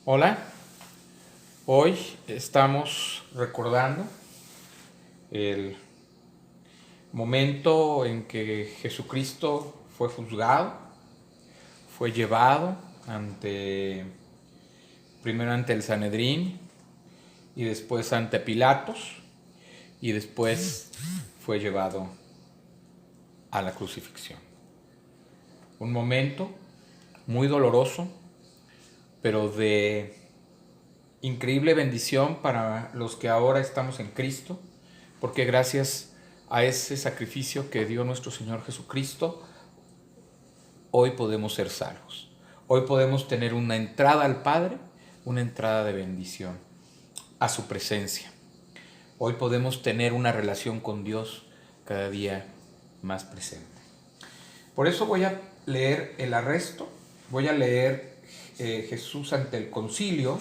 Hola, hoy estamos recordando el momento en que Jesucristo fue juzgado, fue llevado primero ante el Sanedrín y después ante Pilatos y después fue llevado a la crucifixión. Un momento muy doloroso, pero de increíble bendición para los que ahora estamos en Cristo, porque gracias a ese sacrificio que dio nuestro Señor Jesucristo, hoy podemos ser salvos. Hoy podemos tener una entrada al Padre, una entrada de bendición a su presencia. Hoy podemos tener una relación con Dios cada día más presente. Por eso voy a leer el arresto, voy a leer Jesús ante el concilio,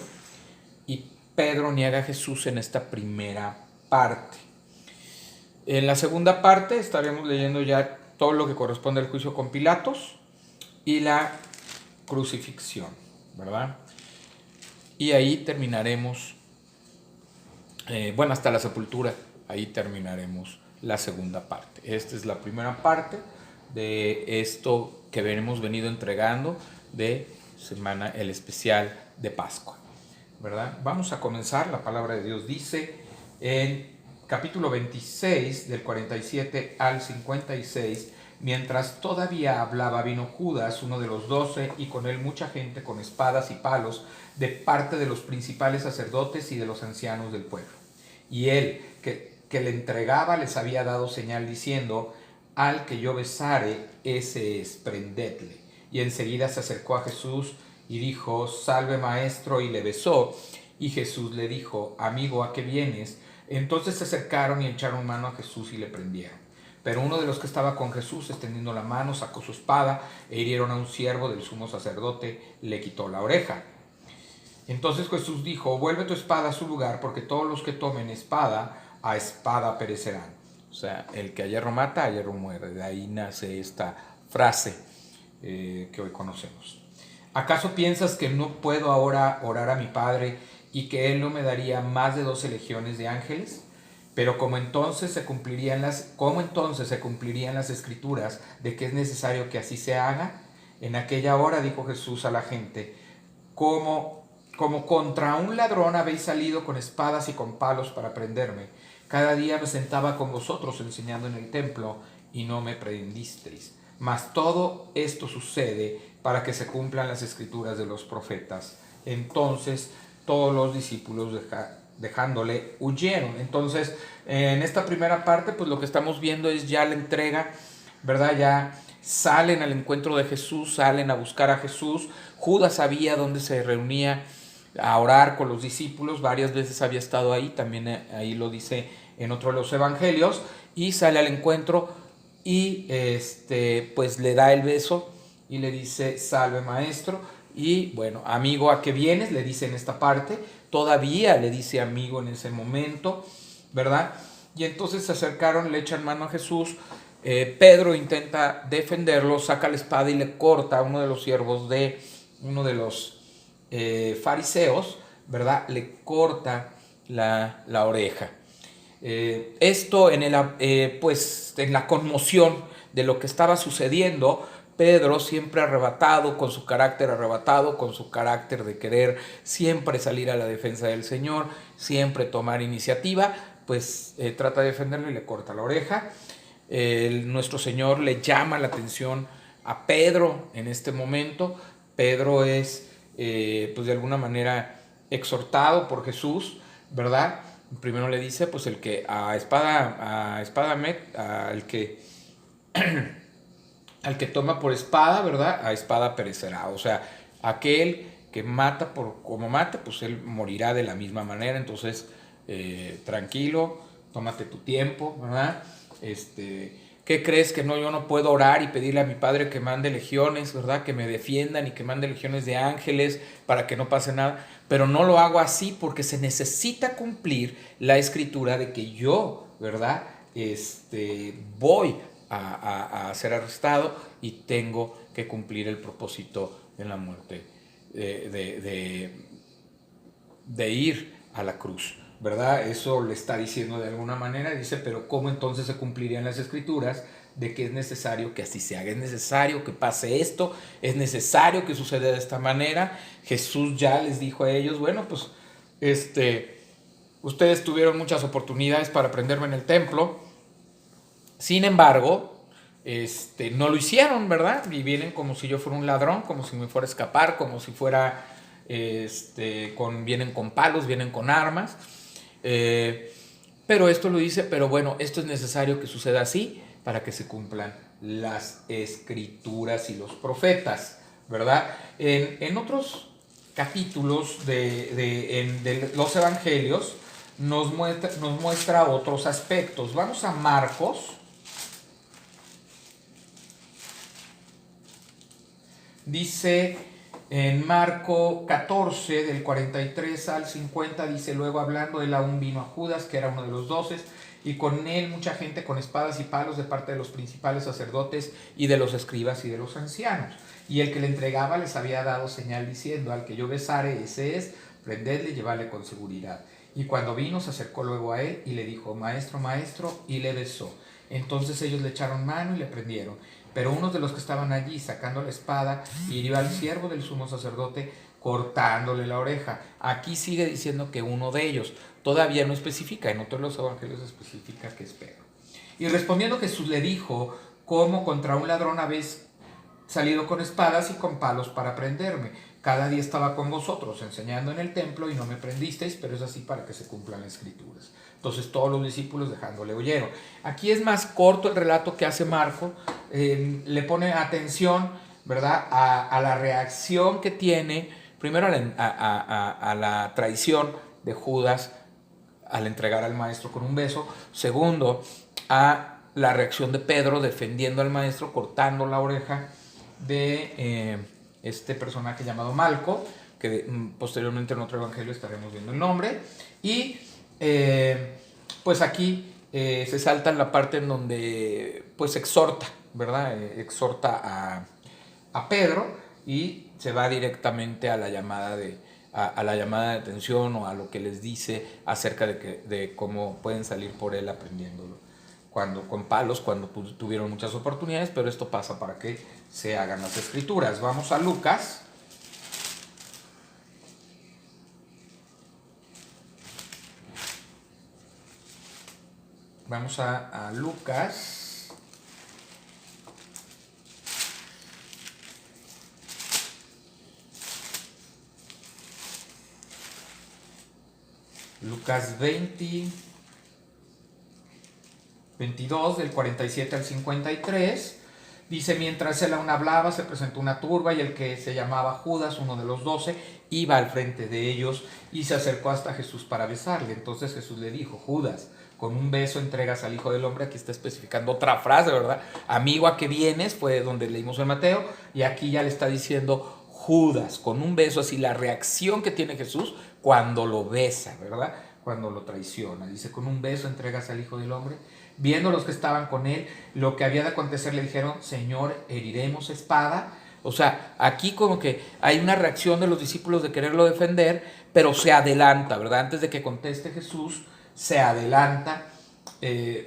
y Pedro niega a Jesús en esta primera parte. En la segunda parte estaremos leyendo ya todo lo que corresponde al juicio con Pilatos y la crucifixión, ¿verdad? Y ahí terminaremos, hasta la sepultura, ahí terminaremos la segunda parte. Esta es la primera parte de esto que hemos venido entregando de semana, el especial de Pascua, ¿verdad? Vamos a comenzar. La palabra de Dios dice en capítulo 26, del 47 al 56: mientras todavía hablaba, vino Judas, uno de los 12, y con él mucha gente con espadas y palos, de parte de los principales sacerdotes y de los ancianos del pueblo. Y él, que le entregaba, les había dado señal diciendo: al que yo besare, ese es, prendedle. Y enseguida se acercó a Jesús y dijo: salve, maestro, y le besó. Y Jesús le dijo: amigo, ¿a qué vienes? Entonces se acercaron y echaron mano a Jesús y le prendieron. Pero uno de los que estaba con Jesús, extendiendo la mano, sacó su espada e hirieron a un siervo del sumo sacerdote, le quitó la oreja. Entonces Jesús dijo: vuelve tu espada a su lugar, porque todos los que tomen espada, a espada perecerán. O sea, el que a hierro mata, a hierro muere. De ahí nace esta frase que hoy conocemos. ¿Acaso piensas que no puedo ahora orar a mi Padre y que Él no me daría más de 12 legiones de ángeles? Pero ¿cómo entonces se cumplirían las escrituras de que es necesario que así se haga? En aquella hora dijo Jesús a la gente: como contra un ladrón habéis salido con espadas y con palos para prenderme. Cada día me sentaba con vosotros enseñando en el templo y no me prendisteis. Mas todo esto sucede para que se cumplan las escrituras de los profetas. Entonces todos los discípulos dejándole huyeron. Entonces, en esta primera parte, pues lo que estamos viendo es ya la entrega, ¿verdad? Ya salen al encuentro de Jesús, salen a buscar a Jesús. Judas sabía dónde se reunía a orar con los discípulos, varias veces había estado ahí, también ahí lo dice en otro de los evangelios, y sale al encuentro y pues le da el beso y le dice: salve, maestro. Y bueno, amigo, ¿a qué vienes? Le dice en esta parte. Todavía le dice amigo en ese momento, ¿verdad? Y entonces se acercaron, le echan mano a Jesús. Pedro intenta defenderlo, saca la espada y le corta a uno de los siervos de uno de los fariseos, ¿verdad? Le corta la oreja. Esto pues en la conmoción de lo que estaba sucediendo, Pedro, siempre arrebatado, con su carácter de querer siempre salir a la defensa del Señor, siempre tomar iniciativa, pues trata de defenderlo y le corta la oreja. Nuestro Señor le llama la atención a Pedro en este momento. Pedro es, pues de alguna manera, exhortado por Jesús, ¿verdad? Primero le dice, pues el que al que toma por espada, ¿verdad? A espada perecerá. O sea, aquel que mata como mata, pues él morirá de la misma manera. Entonces, tranquilo, tómate tu tiempo, ¿verdad? ¿Qué crees? Que no, yo no puedo orar y pedirle a mi Padre que mande legiones, ¿verdad? Que me defiendan y que mande legiones de ángeles para que no pase nada. Pero no lo hago así porque se necesita cumplir la escritura de que yo, ¿verdad? Voy a ser arrestado y tengo que cumplir el propósito en la muerte de ir a la cruz, ¿verdad? Eso le está diciendo de alguna manera, dice, pero ¿cómo entonces se cumplirían las escrituras de que es necesario que así se haga? Es necesario que pase esto, es necesario que suceda de esta manera. Jesús ya les dijo a ellos, bueno, pues ustedes tuvieron muchas oportunidades para aprenderme en el templo, sin embargo, no lo hicieron, ¿verdad? Y vienen como si yo fuera un ladrón, como si me fuera a escapar, como si fuera, vienen con palos, vienen con armas. Pero esto lo dice, pero bueno, esto es necesario que suceda así para que se cumplan las escrituras y los profetas, ¿verdad? En otros capítulos de los evangelios nos muestra otros aspectos. Vamos a Marcos. Dice en Marco 14, del 43 al 50, dice, luego hablando, él aún vino a Judas, que era uno de los 12, y con él mucha gente con espadas y palos de parte de los principales sacerdotes y de los escribas y de los ancianos. Y el que le entregaba les había dado señal diciendo, al que yo besare, ese es, prendedle y llevadle con seguridad. Y cuando vino, se acercó luego a él y le dijo, maestro, maestro, y le besó. Entonces ellos le echaron mano y le prendieron. Pero unos de los que estaban allí, sacando la espada, hirió al siervo del sumo sacerdote, cortándole la oreja. Aquí sigue diciendo que uno de ellos, todavía no especifica, en otros de los evangelios especifica que es Pedro. Y respondiendo Jesús le dijo, ¿cómo contra un ladrón habéis salido con espadas y con palos para prenderme? Cada día estaba con vosotros enseñando en el templo y no me prendisteis, pero es así para que se cumplan las escrituras. Entonces todos los discípulos dejándole huyeron. Aquí es más corto el relato que hace Marco, le pone atención, ¿verdad?, a la reacción que tiene, primero a la traición de Judas al entregar al maestro con un beso, segundo a la reacción de Pedro defendiendo al maestro, cortando la oreja de este personaje llamado Malco, que posteriormente en otro evangelio estaremos viendo el nombre, y pues aquí se salta en la parte en donde pues exhorta, ¿verdad? Exhorta a Pedro y se va directamente a la llamada a la llamada de atención o a lo que les dice acerca de cómo pueden salir por él aprendiéndolo. Con palos, cuando tuvieron muchas oportunidades, pero esto pasa para que se hagan las escrituras. Vamos a Lucas. Vamos a Lucas. Lucas 22, del 47 al 53. Dice, mientras él aún hablaba, se presentó una turba y el que se llamaba Judas, uno de los 12, iba al frente de ellos y se acercó hasta Jesús para besarle. Entonces Jesús le dijo, Judas, con un beso entregas al Hijo del Hombre. Aquí está especificando otra frase, ¿verdad? Amigo, ¿a qué vienes? Fue donde leímos en Mateo. Y aquí ya le está diciendo Judas, con un beso, así la reacción que tiene Jesús cuando lo besa, ¿verdad? Cuando lo traiciona. Dice, con un beso entregas al Hijo del Hombre. Viendo los que estaban con él lo que había de acontecer, le dijeron, Señor, ¿heriremos espada? O sea, aquí como que hay una reacción de los discípulos de quererlo defender, pero se adelanta, ¿verdad? Antes de que conteste Jesús, se adelanta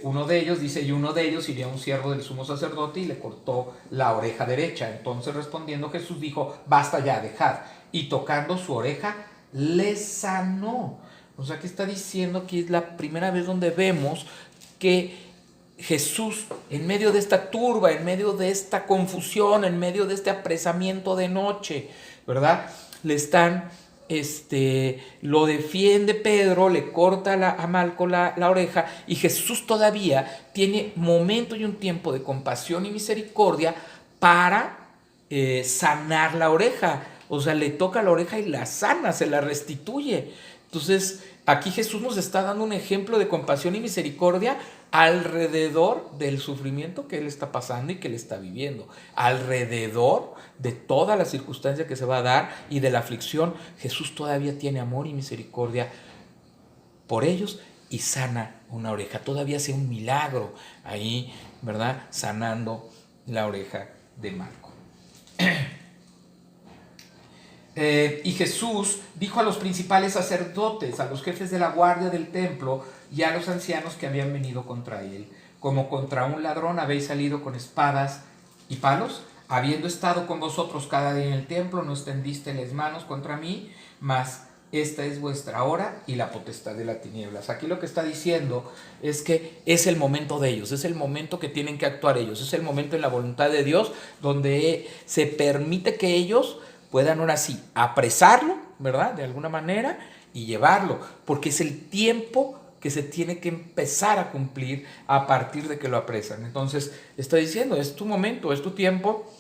uno de ellos, dice, y uno de ellos iría a un siervo del sumo sacerdote y le cortó la oreja derecha. Entonces respondiendo Jesús dijo, basta ya, dejad. Y tocando su oreja, le sanó. O sea, que está diciendo que es la primera vez donde vemos que Jesús, en medio de esta turba, en medio de esta confusión, en medio de este apresamiento de noche, ¿verdad? Le están, lo defiende Pedro, le corta a Malco la oreja, y Jesús todavía tiene momento y un tiempo de compasión y misericordia para sanar la oreja. O sea, le toca la oreja y la sana, se la restituye. Entonces, aquí Jesús nos está dando un ejemplo de compasión y misericordia alrededor del sufrimiento que él está pasando y que él está viviendo, alrededor de toda la circunstancia que se va a dar y de la aflicción. Jesús todavía tiene amor y misericordia por ellos y sana una oreja. Todavía hace un milagro ahí, ¿verdad? Sanando la oreja de Marco. Y Jesús dijo a los principales sacerdotes, a los jefes de la guardia del templo y a los ancianos que habían venido contra él: como contra un ladrón habéis salido con espadas y palos. Habiendo estado con vosotros cada día en el templo, no extendisteis manos contra mí, mas esta es vuestra hora y la potestad de las tinieblas. Aquí lo que está diciendo es que es el momento de ellos, es el momento que tienen que actuar ellos, es el momento en la voluntad de Dios donde se permite que ellos puedan ahora sí apresarlo, ¿verdad? De alguna manera, y llevarlo, porque es el tiempo que se tiene que empezar a cumplir a partir de que lo apresan. Entonces está diciendo, es tu momento, es tu tiempo.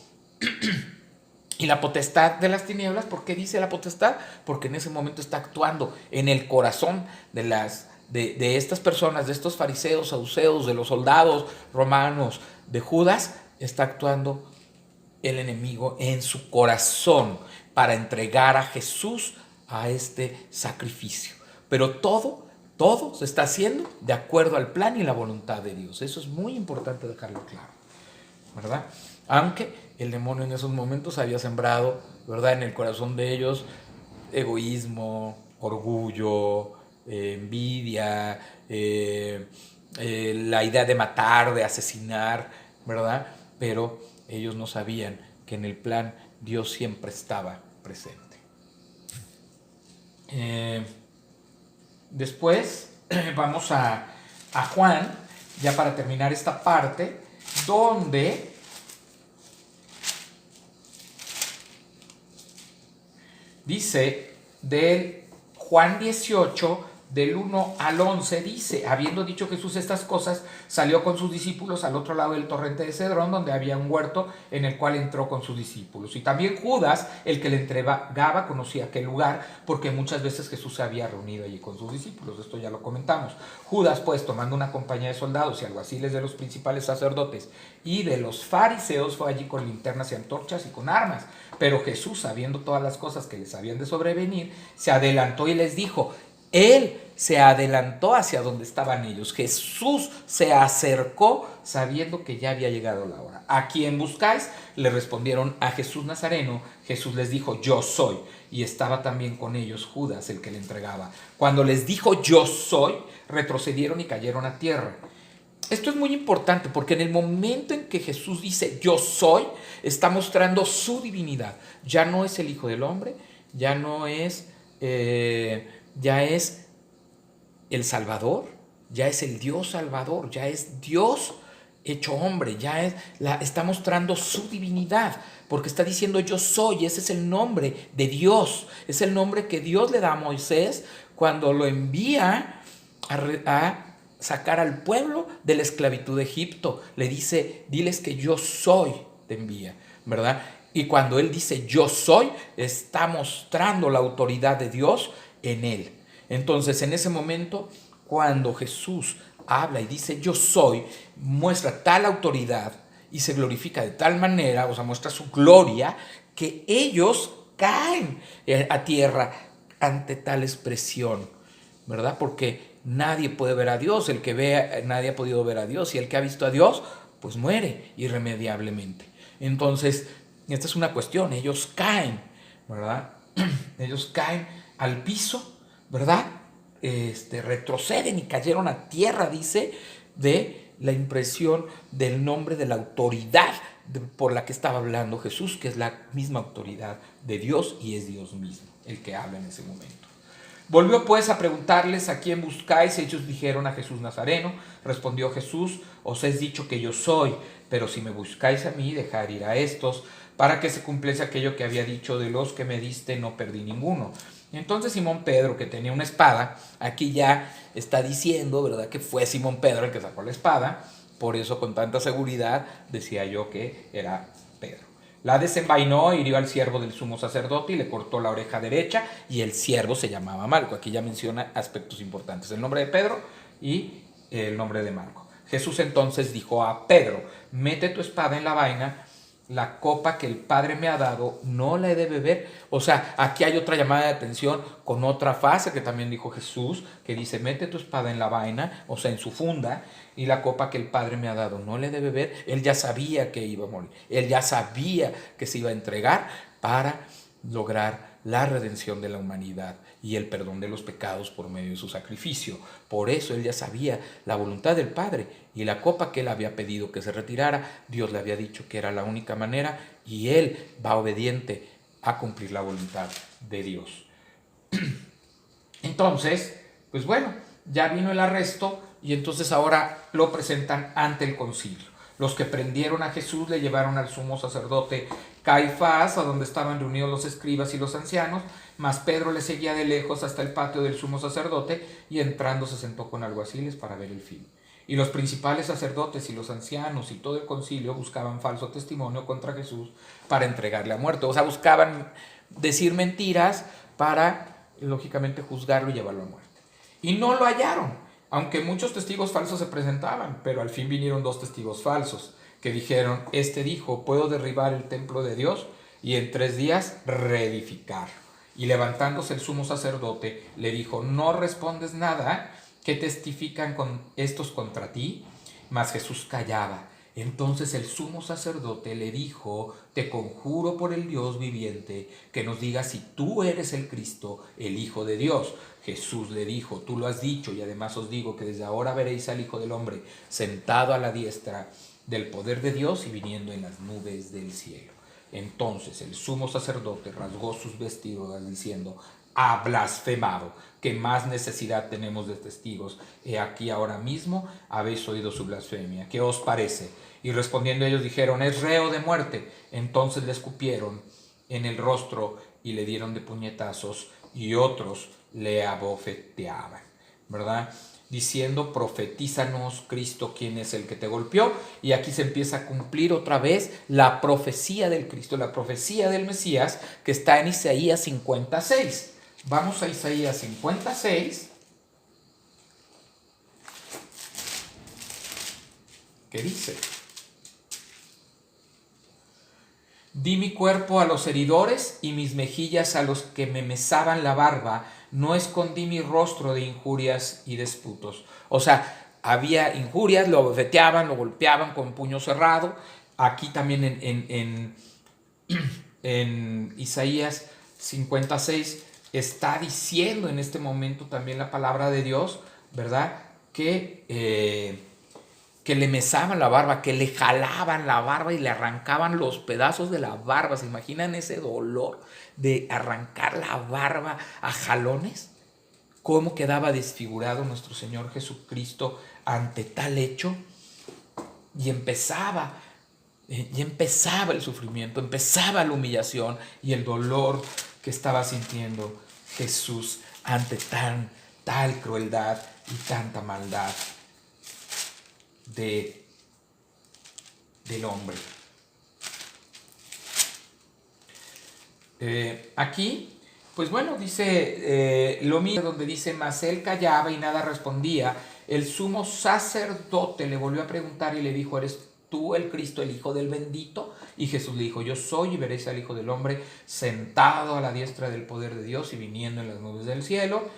Y la potestad de las tinieblas, ¿por qué dice la potestad? Porque en ese momento está actuando en el corazón de estas personas, de estos fariseos, saduceos, de los soldados romanos, de Judas. Está actuando el enemigo en su corazón para entregar a Jesús a este sacrificio. Pero todo se está haciendo de acuerdo al plan y la voluntad de Dios. Eso es muy importante dejarlo claro, ¿verdad? Aunque el demonio en esos momentos había sembrado, ¿verdad?, en el corazón de ellos egoísmo, orgullo, envidia, la idea de matar, de asesinar, ¿verdad? Pero ellos no sabían que en el plan Dios siempre estaba presente. Después vamos a Juan, ya para terminar esta parte, donde dice del Juan 18, del 1 al 11, dice: habiendo dicho Jesús estas cosas, salió con sus discípulos al otro lado del torrente de Cedrón, donde había un huerto, en el cual entró con sus discípulos. Y también Judas, el que le entregaba, conocía aquel lugar, porque muchas veces Jesús se había reunido allí con sus discípulos. Esto ya lo comentamos. Judas, pues, tomando una compañía de soldados y alguaciles de los principales sacerdotes y de los fariseos, fue allí con linternas y antorchas y con armas. Pero Jesús, sabiendo todas las cosas que les habían de sobrevenir, se adelantó y les dijo. Él se adelantó hacia donde estaban ellos. Jesús se acercó sabiendo que ya había llegado la hora. ¿A quién buscáis? Le respondieron: a Jesús Nazareno. Jesús les dijo: yo soy. Y estaba también con ellos Judas, el que le entregaba. Cuando les dijo: yo soy, retrocedieron y cayeron a tierra. Esto es muy importante porque en el momento en que Jesús dice yo soy, está mostrando su divinidad. Ya no es el Hijo del Hombre, ya no es... ya es el Salvador, ya es el Dios Salvador, ya es Dios hecho hombre, está mostrando su divinidad, porque está diciendo yo soy. Ese es el nombre de Dios, es el nombre que Dios le da a Moisés cuando lo envía a sacar al pueblo de la esclavitud de Egipto. Le dice: diles que yo soy, te envía, ¿verdad? Y cuando él dice yo soy, está mostrando la autoridad de Dios en él. Entonces, en ese momento, cuando Jesús habla y dice yo soy, muestra tal autoridad y se glorifica de tal manera, o sea, muestra su gloria, que ellos caen a tierra ante tal expresión, ¿verdad? Porque nadie puede ver a Dios, el que ve, nadie ha podido ver a Dios, y el que ha visto a Dios, pues muere irremediablemente. Entonces, esta es una cuestión, ellos caen, ¿verdad? Ellos caen al piso, ¿verdad? Retroceden y cayeron a tierra, dice, de la impresión del nombre de la autoridad por la que estaba hablando Jesús, que es la misma autoridad de Dios y es Dios mismo el que habla en ese momento. Volvió pues a preguntarles: ¿a quién buscáis? Ellos dijeron: a Jesús Nazareno. Respondió Jesús: os he dicho que yo soy, pero si me buscáis a mí, dejad ir a estos, para que se cumpliese aquello que había dicho: de los que me diste no perdí ninguno. Entonces Simón Pedro, que tenía una espada, aquí ya está diciendo, ¿verdad?, que fue Simón Pedro el que sacó la espada. Por eso con tanta seguridad decía yo que era Pedro. La desenvainó, hirió al siervo del sumo sacerdote y le cortó la oreja derecha, y el siervo se llamaba Malco. Aquí ya menciona aspectos importantes: el nombre de Pedro y el nombre de Malco. Jesús entonces dijo a Pedro: mete tu espada en la vaina, la copa que el Padre me ha dado no la he de beber. O sea, aquí hay otra llamada de atención con otra frase que también dijo Jesús, que dice: mete tu espada en la vaina, o sea, en su funda, y la copa que el Padre me ha dado no le he de beber. Él ya sabía que iba a morir, él ya sabía que se iba a entregar para lograr la redención de la humanidad y el perdón de los pecados por medio de su sacrificio. Por eso él ya sabía la voluntad del Padre, y la copa que él había pedido que se retirara, Dios le había dicho que era la única manera, y él va obediente a cumplir la voluntad de Dios. Entonces, pues bueno, ya vino el arresto y entonces ahora lo presentan ante el concilio. Los que prendieron a Jesús le llevaron al sumo sacerdote Caifás, a donde estaban reunidos los escribas y los ancianos, mas Pedro le seguía de lejos hasta el patio del sumo sacerdote, y entrando se sentó con alguaciles para ver el fin. Y los principales sacerdotes y los ancianos y todo el concilio buscaban falso testimonio contra Jesús para entregarle a muerte. O sea, buscaban decir mentiras para, lógicamente, juzgarlo y llevarlo a muerte. Y no lo hallaron, aunque muchos testigos falsos se presentaban, pero al fin vinieron 2 testigos falsos que dijeron: este dijo, puedo derribar el templo de Dios y en 3 días reedificar. Y levantándose el sumo sacerdote le dijo: no respondes nada. ¿Qué testifican con estos contra ti? Mas Jesús callaba. Entonces el sumo sacerdote le dijo: te conjuro por el Dios viviente que nos digas si tú eres el Cristo, el Hijo de Dios. Jesús le dijo: tú lo has dicho, y además os digo que desde ahora veréis al Hijo del Hombre sentado a la diestra del poder de Dios y viniendo en las nubes del cielo. Entonces el sumo sacerdote rasgó sus vestiduras diciendo: ha blasfemado. ¿Qué más necesidad tenemos de testigos? He aquí ahora mismo habéis oído su blasfemia. ¿Qué os parece? Y respondiendo ellos dijeron: es reo de muerte. Entonces le escupieron en el rostro y le dieron de puñetazos, y otros le abofeteaban, ¿verdad? Diciendo: profetízanos, Cristo, quién es el que te golpeó. Y aquí se empieza a cumplir otra vez la profecía del Cristo, la profecía del Mesías, que está en Isaías 56. Vamos a Isaías 56, que dice: di mi cuerpo a los heridores y mis mejillas a los que me mesaban la barba, no escondí mi rostro de injurias y disputos. O sea, había injurias, lo abofeteaban, lo golpeaban con puño cerrado. Aquí también en Isaías 56 está diciendo en este momento también la palabra de Dios, ¿verdad? Que le mesaban la barba, que le jalaban la barba y le arrancaban los pedazos de la barba. ¿Se imaginan ese dolor de arrancar la barba a jalones? ¿Cómo quedaba desfigurado nuestro Señor Jesucristo ante tal hecho? Y empezaba el sufrimiento, empezaba la humillación y el dolor que estaba sintiendo Jesús ante tal crueldad y tanta maldad del hombre. Aquí, pues bueno, dice lo mismo, donde dice: mas él callaba y nada respondía. El sumo sacerdote le volvió a preguntar y le dijo: ¿eres tú el Cristo, el Hijo del bendito? Y Jesús le dijo: yo soy, y veréis al Hijo del Hombre sentado a la diestra del poder de Dios y viniendo en las nubes del cielo.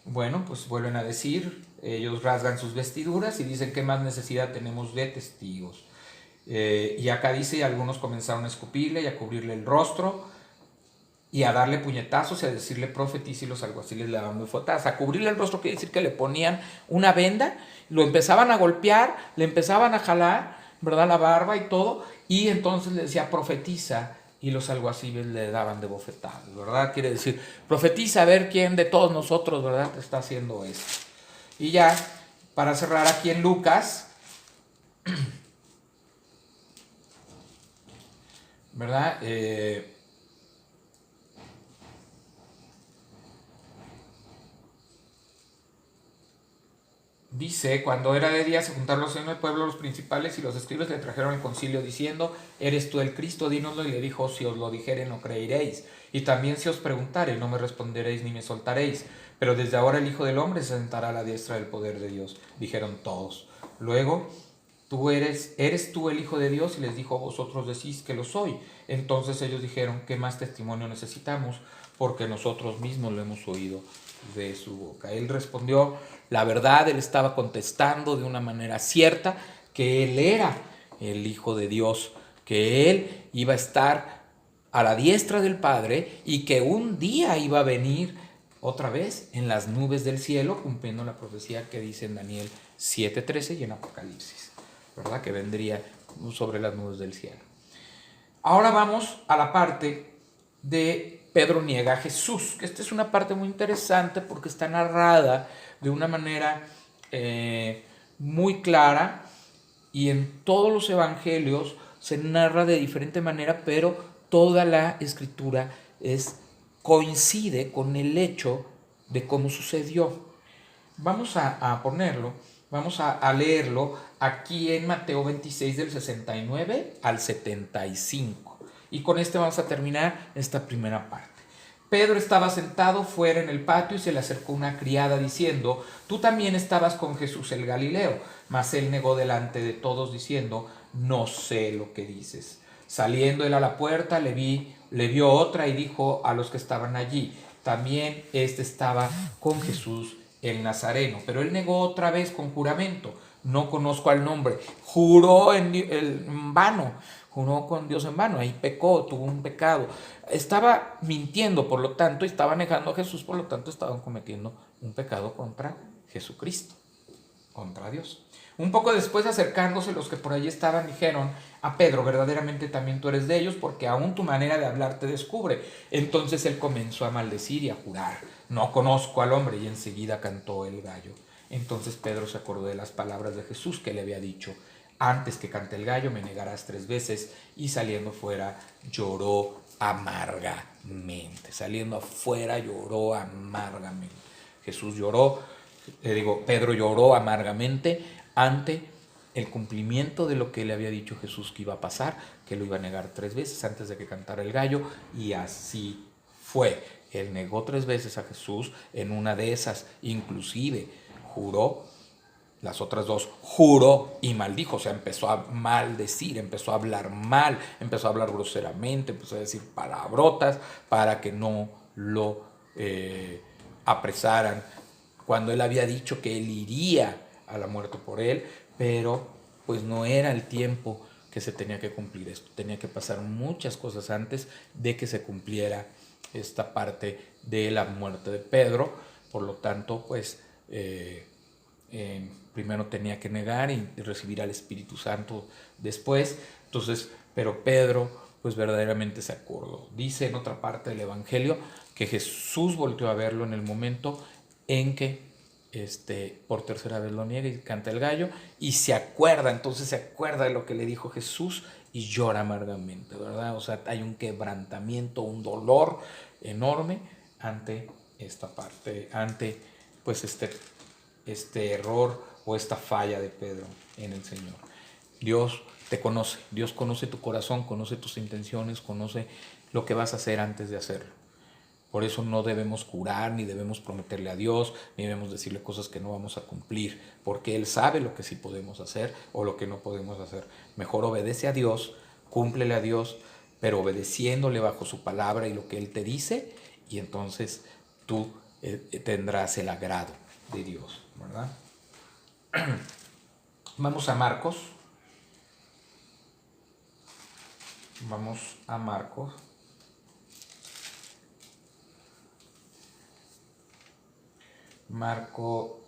Bueno, pues vuelven a decir, ellos rasgan sus vestiduras y dicen: ¿qué más necesidad tenemos de testigos? Y acá dice: y algunos comenzaron a escupirle y a cubrirle el rostro y a darle puñetazos y a decirle: profetiza, y los alguaciles le daban bofetadas. A cubrirle el rostro quiere decir que le ponían una venda, lo empezaban a golpear, le empezaban a jalar, ¿verdad?, la barba y todo, y entonces le decía: profetiza, y los alguaciles le daban de bofetadas, ¿verdad? Quiere decir: profetiza, a ver quién de todos nosotros, ¿verdad?, está haciendo esto. Y ya, para cerrar aquí en Lucas, ¿verdad?, dice: cuando era de día se juntaron los en el pueblo los principales y los escribas, le trajeron al concilio diciendo: ¿eres tú el Cristo? Dínoslo. Y le dijo: si os lo dijere, no creeréis, y también si os preguntare, no me responderéis ni me soltaréis, pero desde ahora el Hijo del Hombre se sentará a la diestra del poder de Dios. Dijeron todos. Luego: ¿eres tú el Hijo de Dios? Y les dijo: vosotros decís que lo soy. Entonces ellos dijeron: ¿qué más testimonio necesitamos? Porque nosotros mismos lo hemos oído de su boca. Él respondió la verdad. Él estaba contestando de una manera cierta que él era el Hijo de Dios, que él iba a estar a la diestra del Padre y que un día iba a venir otra vez en las nubes del cielo, cumpliendo la profecía que dice en Daniel 7:13 y en Apocalipsis, ¿verdad? Que vendría sobre las nubes del cielo. Ahora vamos a la parte de Pedro niega a Jesús, que esta es una parte muy interesante porque está narrada de una manera muy clara, y en todos los evangelios se narra de diferente manera, pero toda la escritura coincide con el hecho de cómo sucedió. Vamos a ponerlo, vamos a leerlo aquí en Mateo 26 del 69 al 75. Y con este vamos a terminar esta primera parte. Pedro estaba sentado fuera en el patio y se le acercó una criada diciendo: tú también estabas con Jesús el Galileo. Mas él negó delante de todos diciendo: no sé lo que dices. Saliendo él a la puerta, le vio otra y dijo a los que estaban allí: también este estaba con Jesús el Nazareno. Pero él negó otra vez con juramento: no conozco al nombre. Juró en vano, juró con Dios en vano. Ahí pecó, tuvo un pecado. Estaba mintiendo, por lo tanto, estaba negando a Jesús, por lo tanto, estaban cometiendo un pecado contra Jesucristo, contra Dios. Un poco después, acercándose los que por allí estaban, dijeron a Pedro: verdaderamente también tú eres de ellos, porque aún tu manera de hablar te descubre. Entonces él comenzó a maldecir y a jurar: no conozco al hombre, y enseguida cantó el gallo. Entonces Pedro se acordó de las palabras de Jesús que le había dicho: antes que cante el gallo me negarás 3 veces, y saliendo fuera lloró amargamente. Saliendo afuera lloró amargamente. Pedro lloró amargamente ante el cumplimiento de lo que le había dicho Jesús que iba a pasar, que lo iba a negar 3 veces antes de que cantara el gallo, y así fue. Él negó 3 veces a Jesús. En una de esas inclusive juró, las otras 2 juró y maldijo, o sea, empezó a maldecir, empezó a hablar mal, empezó a hablar groseramente, empezó a decir palabrotas para que no lo apresaran, cuando él había dicho que él iría a la muerte por él, pero pues no era el tiempo que se tenía que cumplir esto. Tenía que pasar muchas cosas antes de que se cumpliera esta parte de la muerte de Pedro. Por lo tanto, pues primero tenía que negar y recibir al Espíritu Santo después. Entonces, pero Pedro pues verdaderamente se acordó. Dice en otra parte del Evangelio que Jesús volteó a verlo en el momento en que por tercera vez lo niega y canta el gallo, y se acuerda de lo que le dijo Jesús y llora amargamente, ¿verdad? O sea, hay un quebrantamiento, un dolor enorme ante esta parte, ante pues este error o esta falla de Pedro en el Señor. Dios te conoce, Dios conoce tu corazón, conoce tus intenciones, conoce lo que vas a hacer antes de hacerlo. Por eso no debemos jurar, ni debemos prometerle a Dios, ni debemos decirle cosas que no vamos a cumplir, porque Él sabe lo que sí podemos hacer o lo que no podemos hacer. Mejor obedece a Dios, cúmplele a Dios, pero obedeciéndole bajo su palabra y lo que Él te dice, y entonces tú tendrás el agrado de Dios, ¿verdad? Vamos a Marcos. Vamos a Marcos. Marco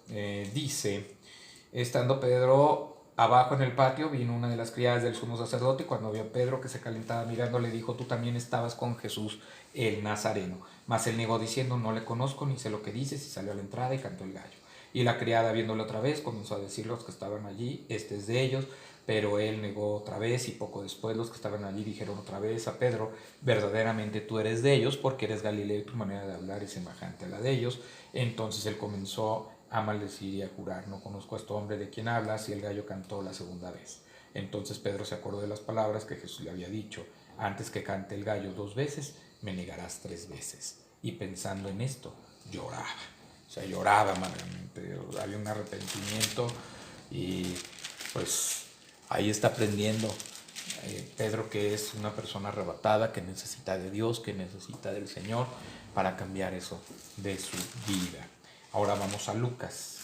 dice: estando Pedro abajo en el patio, vino una de las criadas del sumo sacerdote, y cuando vio a Pedro que se calentaba mirando, le dijo: tú también estabas con Jesús el Nazareno. Mas él negó diciendo: no le conozco, ni sé lo que dices, y salió a la entrada y cantó el gallo. Y la criada, viéndole otra vez, comenzó a decir a los que estaban allí: este es de ellos. Pero él negó otra vez, y poco después los que estaban allí dijeron otra vez a Pedro: verdaderamente tú eres de ellos, porque eres Galileo y tu manera de hablar es semejante a la de ellos. Entonces él comenzó a maldecir y a jurar: no conozco a este hombre de quien hablas. Y el gallo cantó la segunda vez. Entonces Pedro se acordó de las palabras que Jesús le había dicho: antes que cante el gallo 2 veces, me negarás 3 veces. Y pensando en esto, lloraba. O sea, lloraba amargamente. Había un arrepentimiento, y pues ahí está aprendiendo Pedro, que es una persona arrebatada, que necesita de Dios, que necesita del Señor para cambiar eso de su vida. Ahora vamos a Lucas.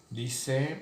Dice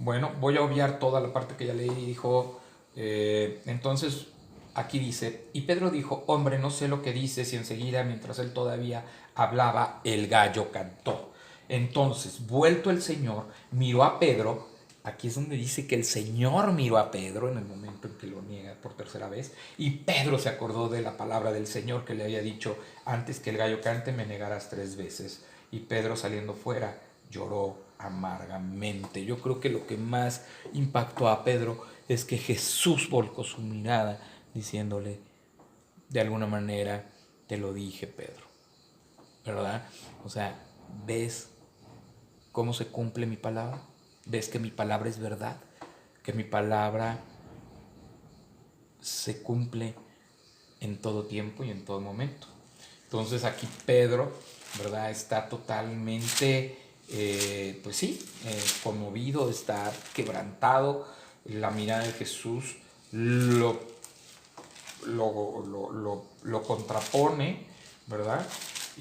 Bueno, voy a obviar toda la parte que ya leí. Dijo, entonces aquí dice, y Pedro dijo, hombre, no sé lo que dices, y enseguida, mientras él todavía hablaba, el gallo cantó. Entonces, vuelto el Señor, miró a Pedro. Aquí es donde dice que el Señor miró a Pedro en el momento en que lo niega por tercera vez, y Pedro se acordó de la palabra del Señor que le había dicho, antes que el gallo cante me negarás 3 veces. Y Pedro, saliendo fuera, lloró amargamente. Yo creo que lo que más impactó a Pedro es que Jesús volcó su mirada diciéndole, de alguna manera, te lo dije, Pedro, ¿verdad? O sea, ¿ves cómo se cumple mi palabra? ¿Ves que mi palabra es verdad? Que mi palabra se cumple en todo tiempo y en todo momento. Entonces aquí Pedro, ¿verdad? Está totalmente, pues sí, conmovido, está quebrantado. La mirada de Jesús lo contrapone, ¿verdad?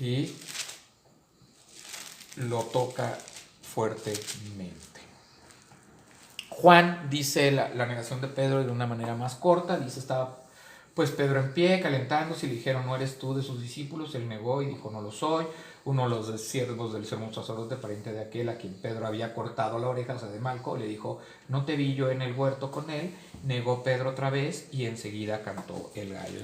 Y lo toca fuertemente. Juan dice la negación de Pedro de una manera más corta. Dice, estaba pues Pedro en pie, calentándose, y le dijeron, ¿no eres tú de sus discípulos? Él negó y dijo, no lo soy. Uno de los siervos del sumo sacerdote, pariente de aquel a quien Pedro había cortado la oreja, o sea, de Malco, le dijo, no te vi yo en el huerto con él. Negó Pedro otra vez y enseguida cantó el gallo.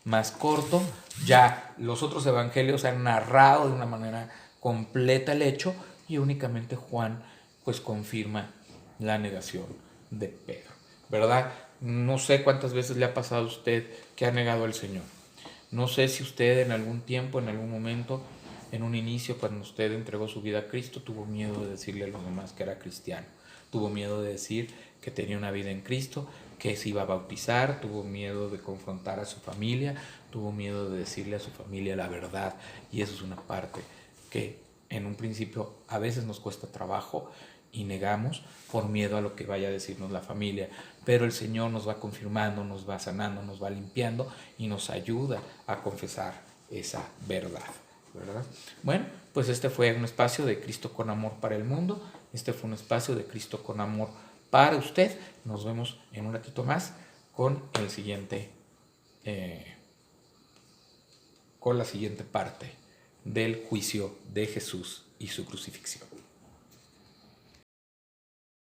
Más corto, ya los otros evangelios han narrado de una manera completa el hecho, y únicamente Juan pues confirma la negación de Pedro, ¿verdad? No sé cuántas veces le ha pasado a usted que ha negado al Señor. No sé si usted en algún tiempo, en algún momento, en un inicio, cuando usted entregó su vida a Cristo, tuvo miedo de decirle a los demás que era cristiano. Tuvo miedo de decir que tenía una vida en Cristo, que se iba a bautizar, tuvo miedo de confrontar a su familia, tuvo miedo de decirle a su familia la verdad. Y eso es una parte que en un principio a veces nos cuesta trabajo y negamos por miedo a lo que vaya a decirnos la familia, pero el Señor nos va confirmando, nos va sanando, nos va limpiando y nos ayuda a confesar esa verdad, ¿verdad? Bueno, pues este fue un espacio de Cristo con amor para el mundo, este fue un espacio de Cristo con amor para usted. Nos vemos en un ratito más con el siguiente, con la siguiente parte del juicio de Jesús y su crucifixión.